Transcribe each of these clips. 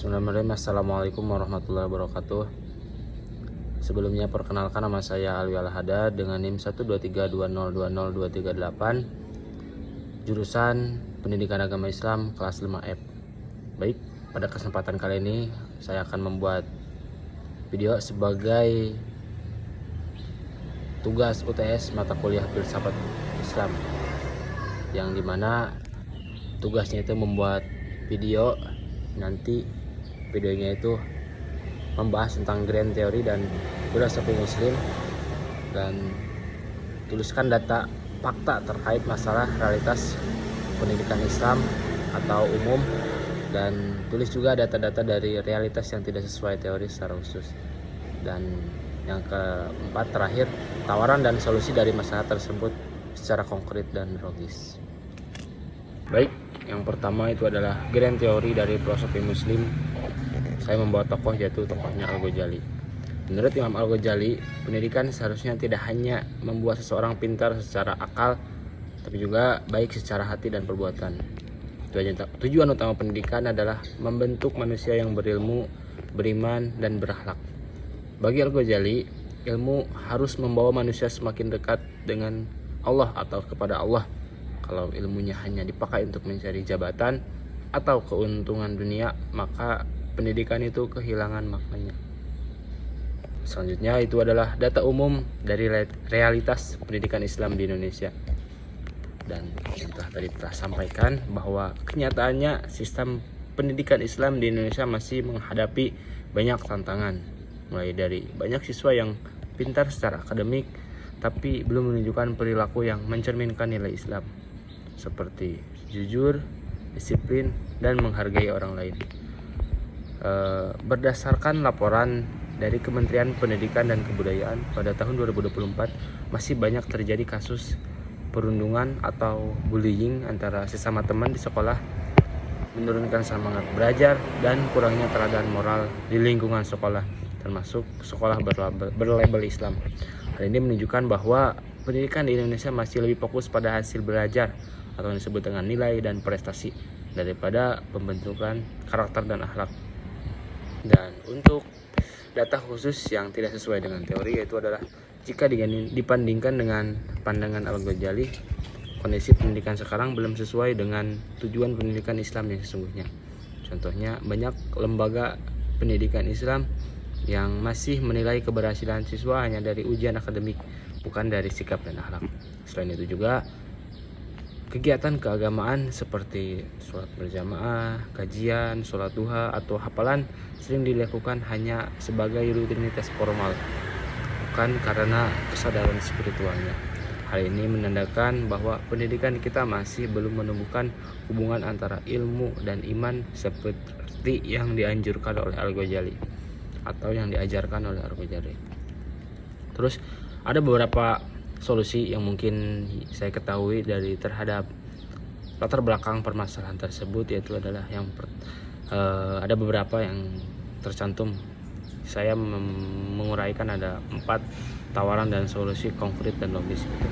Bismillahirrahmanirrahim. Assalamualaikum warahmatullahi wabarakatuh. Sebelumnya perkenalkan, nama saya Alwi Al-Hadad dengan NIM 12320202338, jurusan Pendidikan Agama Islam kelas 5F. Baik, pada kesempatan kali ini saya akan membuat video sebagai tugas UTS mata kuliah Filsafat Islam, yang dimana tugasnya itu membuat video. Nanti videonya itu membahas tentang grand teori dan filosofi muslim, dan tuliskan data fakta terkait masalah realitas pendidikan Islam atau umum, dan tulis juga data-data dari realitas yang tidak sesuai teori secara khusus. Dan yang keempat terakhir, tawaran dan solusi dari masalah tersebut secara konkret dan logis. Baik, yang pertama itu adalah grand teori dari filosofi muslim. Saya membawa tokoh, yaitu tokohnya Al-Ghazali. Menurut Imam Al-Ghazali, pendidikan seharusnya tidak hanya membuat seseorang pintar secara akal, tapi juga baik secara hati dan perbuatan. Tujuan utama pendidikan adalah membentuk manusia yang berilmu, beriman, dan berakhlak. Bagi Al-Ghazali, ilmu harus membawa manusia semakin dekat dengan Allah atau kepada Allah. Kalau ilmunya hanya dipakai untuk mencari jabatan atau keuntungan dunia, maka pendidikan itu kehilangan maknanya. Selanjutnya itu adalah data umum dari realitas pendidikan Islam di Indonesia. Dan yang tadi telah sampaikan bahwa kenyataannya sistem pendidikan Islam di Indonesia masih menghadapi banyak tantangan, mulai dari banyak siswa yang pintar secara akademik tapi belum menunjukkan perilaku yang mencerminkan nilai Islam, seperti jujur, disiplin, dan menghargai orang lain. Berdasarkan laporan dari Kementerian Pendidikan dan Kebudayaan, pada tahun 2024 masih banyak terjadi kasus perundungan atau bullying antara sesama teman di sekolah, menurunkan semangat belajar, dan kurangnya teladan moral di lingkungan sekolah, termasuk sekolah berlabel Islam. Hal ini menunjukkan bahwa pendidikan di Indonesia masih lebih fokus pada hasil belajar atau yang disebut dengan nilai dan prestasi daripada pembentukan karakter dan akhlak. Dan untuk data khusus yang tidak sesuai dengan teori, yaitu adalah jika dibandingkan dengan pandangan Al-Ghazali, kondisi pendidikan sekarang belum sesuai dengan tujuan pendidikan Islam yang sesungguhnya. Contohnya, banyak lembaga pendidikan Islam yang masih menilai keberhasilan siswa hanya dari ujian akademik, bukan dari sikap dan akhlak. Selain itu juga, kegiatan keagamaan seperti sholat berjamaah, kajian, sholat duha, atau hafalan sering dilakukan hanya sebagai rutinitas formal, bukan karena kesadaran spiritualnya. Hal ini menandakan bahwa pendidikan kita masih belum menumbuhkan hubungan antara ilmu dan iman seperti yang dianjurkan oleh Al-Ghazali atau yang diajarkan oleh Al-Ghazali. Terus ada beberapa solusi yang mungkin saya ketahui dari terhadap latar belakang permasalahan tersebut, yaitu adalah ada beberapa yang tercantum. Saya menguraikan ada 4 tawaran dan solusi konkret dan logis gitu,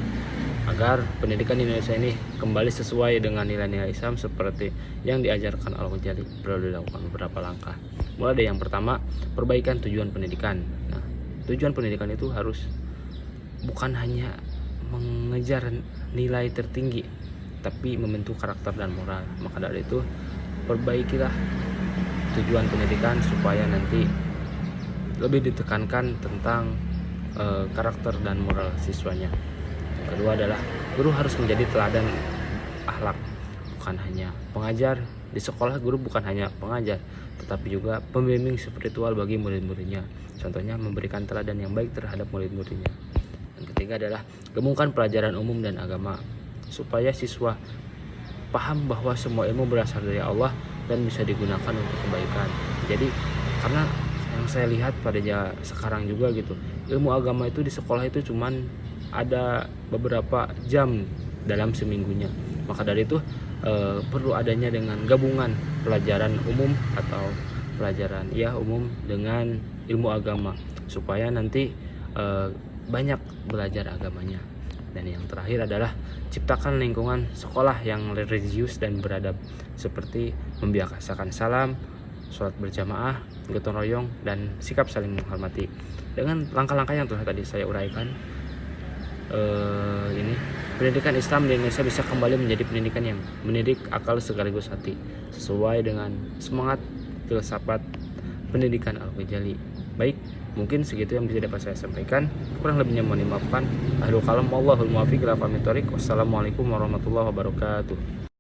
agar pendidikan di Indonesia ini kembali sesuai dengan nilai-nilai Islam seperti yang diajarkan Al-Ghazali. Perlu dilakukan beberapa langkah. Mulai dari yang pertama, perbaikan tujuan pendidikan. Nah, tujuan pendidikan itu harus bukan hanya mengejar nilai tertinggi, tapi membentuk karakter dan moral. Maka dari itu, perbaikilah tujuan pendidikan supaya nanti lebih ditekankan tentang karakter dan moral siswanya. Yang kedua adalah guru harus menjadi teladan akhlak, bukan hanya pengajar. Di sekolah guru bukan hanya pengajar, tetapi juga pembimbing spiritual bagi murid-muridnya. Contohnya memberikan teladan yang baik terhadap murid-muridnya. Yang ketiga adalah gabungkan pelajaran umum dan agama, supaya siswa paham bahwa semua ilmu berasal dari Allah dan bisa digunakan untuk kebaikan. Jadi karena yang saya lihat pada sekarang juga gitu, ilmu agama itu di sekolah itu cuman ada beberapa jam dalam seminggunya. Maka dari itu perlu adanya dengan gabungan pelajaran umum atau pelajaran umum dengan ilmu agama, supaya nanti banyak belajar agamanya. Dan yang terakhir adalah ciptakan lingkungan sekolah yang religius dan beradab, seperti membiasakan salam, sholat berjamaah, gotong royong, dan sikap saling menghormati. Dengan langkah-langkah yang telah tadi saya uraikan, ini pendidikan Islam di Indonesia bisa kembali menjadi pendidikan yang mendidik akal sekaligus hati, sesuai dengan semangat filsafat pendidikan Al-Ghazali. Baik, mungkin segitu yang bisa dapat saya sampaikan. Kurang lebihnya mohon dimaafkan. Akhirul kalam, wallahul muwaffiq ila aqwamit thoriq. Wassalamualaikum warahmatullahi wabarakatuh.